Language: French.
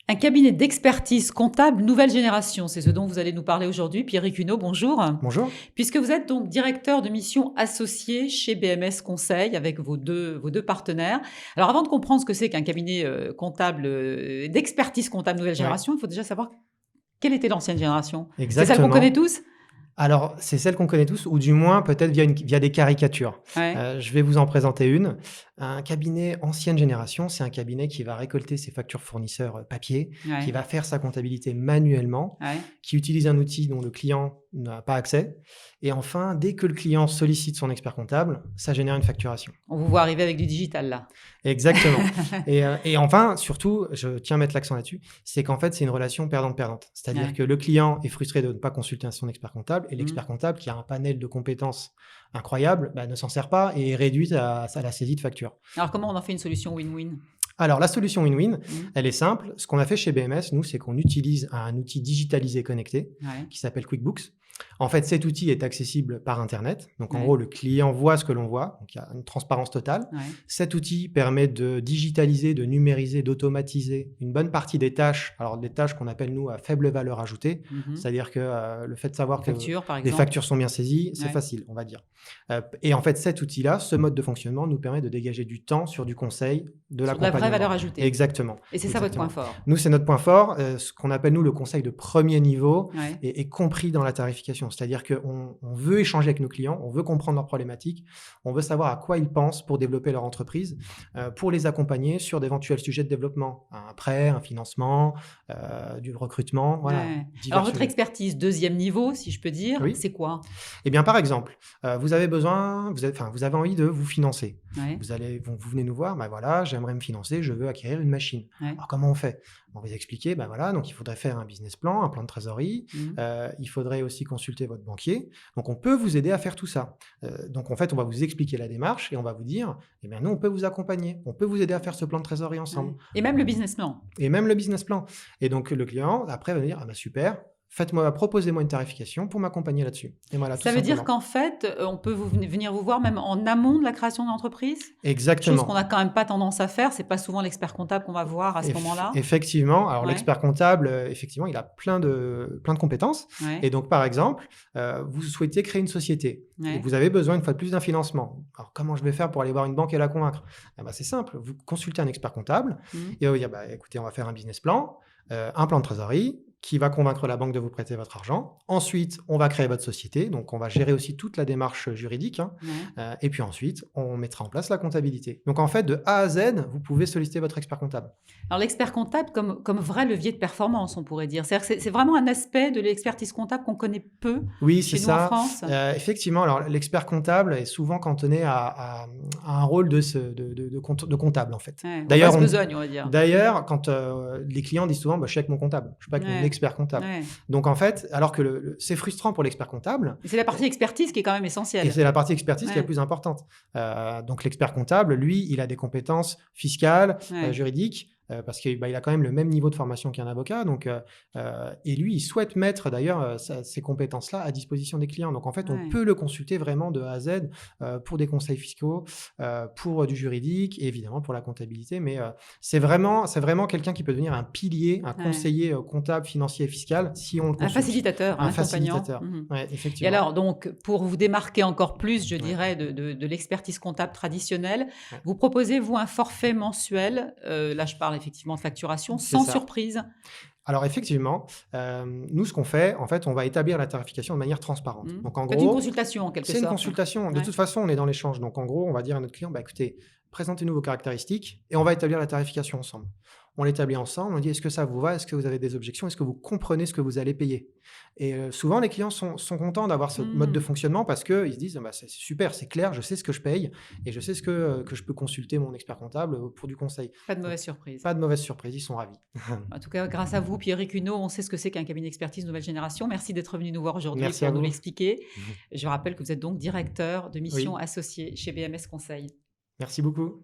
Un cabinet d'expertise comptable nouvelle génération, c'est ce dont vous allez nous parler aujourd'hui. Pierre Cuneau, bonjour. Bonjour. Puisque vous êtes donc directeur de mission associé chez BMS Conseil avec vos deux partenaires. Alors avant de comprendre ce que c'est qu'un cabinet comptable d'expertise comptable nouvelle Ouais, génération, il faut déjà savoir quelle était l'ancienne génération. C'est celle qu'on connaît exactement. tous? Alors, c'est celle qu'on connaît tous, ou du moins peut-être via des caricatures. Ouais, Je vais vous en présenter une. Un cabinet ancienne génération, c'est un cabinet qui va récolter ses factures fournisseurs papier, qui ouais, va faire sa comptabilité manuellement, ouais. qui utilise un outil dont le client n'a pas accès. Et enfin, dès que le client sollicite son expert comptable, ça génère une facturation. On vous voit arriver avec du digital là. Exactement. Et enfin, surtout, je tiens à mettre l'accent là-dessus, c'est qu'en fait, c'est une relation perdante-perdante. C'est-à-dire Ouais. que le client est frustré de ne pas consulter son expert comptable et Mhm. l'expert comptable, qui a un panel de compétences incroyable, bah, ne s'en sert pas et est réduit à la saisie de facture. Alors comment on en fait une solution win-win? Alors, la solution win-win, Mhm. elle est simple. Ce qu'on a fait chez BMS, nous, c'est qu'on utilise un outil digitalisé connecté Ouais, qui s'appelle QuickBooks. En fait, cet outil est accessible par Internet. Donc, en ouais, gros, le client voit ce que l'on voit. Donc, il y a une transparence totale. ouais. Cet outil permet de digitaliser, de numériser, d'automatiser une bonne partie des tâches. Alors, des tâches qu'on appelle, nous, à faible valeur ajoutée. Mhm. C'est-à-dire que le fait de savoir Les que factures par les exemple. factures sont bien saisies, c'est Ouais. facile, on va dire. Et en fait, cet outil-là, ce mode de fonctionnement nous permet de dégager du temps sur du conseil, de Sur de la vraie valeur l'accompagnement. ajoutée. Exactement, Et c'est ça votre point exactement. fort? Nous, c'est notre point fort. Ce qu'on appelle, nous, le conseil de premier niveau Ouais. est compris dans la tarification. C'est-à-dire qu'on veut échanger avec nos clients, on veut comprendre leurs problématiques, on veut savoir à quoi ils pensent pour développer leur entreprise, pour les accompagner sur d'éventuels sujets de développement, un prêt, un financement, du recrutement, voilà, Ouais. Alors divers votre sujets. expertise deuxième niveau, si je peux dire, Oui. c'est quoi? Eh bien, par exemple, vous avez envie de vous financer. Ouais, Vous venez nous voir, bah voilà, j'aimerais me financer, je veux acquérir une machine. ouais. Alors, comment on fait? On va vous expliquer, bah voilà, donc il faudrait faire un business plan, un plan de trésorerie. Mmh. Il faudrait aussi consulter votre banquier. Donc, on peut vous aider à faire tout ça. Donc, en fait, on va vous expliquer la démarche et on va vous dire, eh bien, nous, on peut vous accompagner. On peut vous aider à faire ce plan de trésorerie ensemble. Ouais. Et même le business plan? Et même le business plan. Et donc, le client, après, va dire, ah bah super, proposez-moi une tarification pour m'accompagner là-dessus. Et voilà, tout Ça veut dire simplement. qu'en fait, on peut venir vous voir même en amont de la création de l'entreprise? Chose qu'on Exactement. n'a quand même pas tendance à faire, c'est pas souvent l'expert comptable qu'on va voir à ce moment-là? Effectivement, alors Ouais, l'expert comptable, effectivement, il a plein de compétences ouais, et donc par exemple, vous souhaitez créer une société et ouais. vous avez besoin une fois de plus d'un financement. Alors comment je vais faire pour aller voir une banque et la convaincre? Eh bah, c'est simple, vous consultez un expert comptable, Mmh. il va vous dire: «Bah, écoutez, on va faire un business plan, un plan de trésorerie qui va convaincre la banque de vous prêter votre argent. Ensuite, on va créer votre société, donc on va gérer aussi toute la démarche juridique, hein, Ouais. et puis ensuite, on mettra en place la comptabilité». Donc en fait, de A à Z, vous pouvez solliciter votre expert comptable. Alors l'expert comptable comme vrai levier de performance, on pourrait dire. C'est-à-dire que c'est vraiment un aspect de l'expertise comptable qu'on connaît peu Oui, c'est chez nous en ça. France? Effectivement, alors l'expert comptable est souvent cantonné à un rôle de comptable, en fait. Ouais, aux D'ailleurs basses on besognes, on va dire. d'ailleurs, quand, les clients disent souvent: «Bah, je suis avec mon comptable, je suis pas avec mon Ouais, expert comptable». ouais. Donc en fait, alors que le c'est frustrant pour l'expert comptable, Et c'est la heu partie expertise qui est quand même et essentielle. c'est la partie expertise qui est la Ouais, plus importante. Donc l'expert comptable, lui, il a des compétences fiscales, ouais, juridiques, parce que, bah, il a quand même le même niveau de formation qu'un avocat, donc et lui, il souhaite mettre d'ailleurs, ces compétences-là à disposition des clients. Donc en fait, on ouais. peut le consulter vraiment de A à Z, pour des conseils fiscaux, pour du juridique et évidemment pour la comptabilité. Mais c'est vraiment quelqu'un qui peut devenir un pilier, un Ouais. conseiller, comptable, financier et fiscal si on le Un consulte. facilitateur, un Un accompagnant. facilitateur. Mmh. Ouais, Et effectivement. alors donc, pour vous démarquer encore plus, je Ouais, dirais, de l'expertise comptable traditionnelle, ouais. vous proposez, vous, un forfait mensuel, là je parle effectivement de facturation, C'est sans ça. surprise? Alors effectivement, nous ce qu'on fait, en fait, on va établir la tarification de manière transparente. Mmh. Donc en Faites une gros, consultation en quelque c'est une sorte? consultation. De Ouais. toute façon, on est dans l'échange. Donc en gros, on va dire à notre client: «Bah, écoutez, présentez-nous vos caractéristiques et on va établir la tarification ensemble». On l'établit ensemble, on dit: «Est-ce que ça vous va? Est-ce que vous avez des objections? Est-ce que vous comprenez ce que vous allez payer?» Et souvent les clients sont contents d'avoir ce mode de Mmh. fonctionnement parce qu'ils se disent: «Ah bah, c'est super, c'est clair, je sais ce que je paye et je sais que je peux consulter mon expert comptable, pour du conseil». Pas de Donc mauvaise surprise. pas de mauvaise surprise, ils sont ravis. En tout cas, grâce à vous, Pierre Cuneau, on sait ce que c'est qu'un cabinet d'expertise nouvelle génération. Merci d'être venu nous voir aujourd'hui Merci à pour nous vous. l'expliquer. Je rappelle que vous êtes donc directeur de mission Oui, associé chez BMS Conseil. merci beaucoup.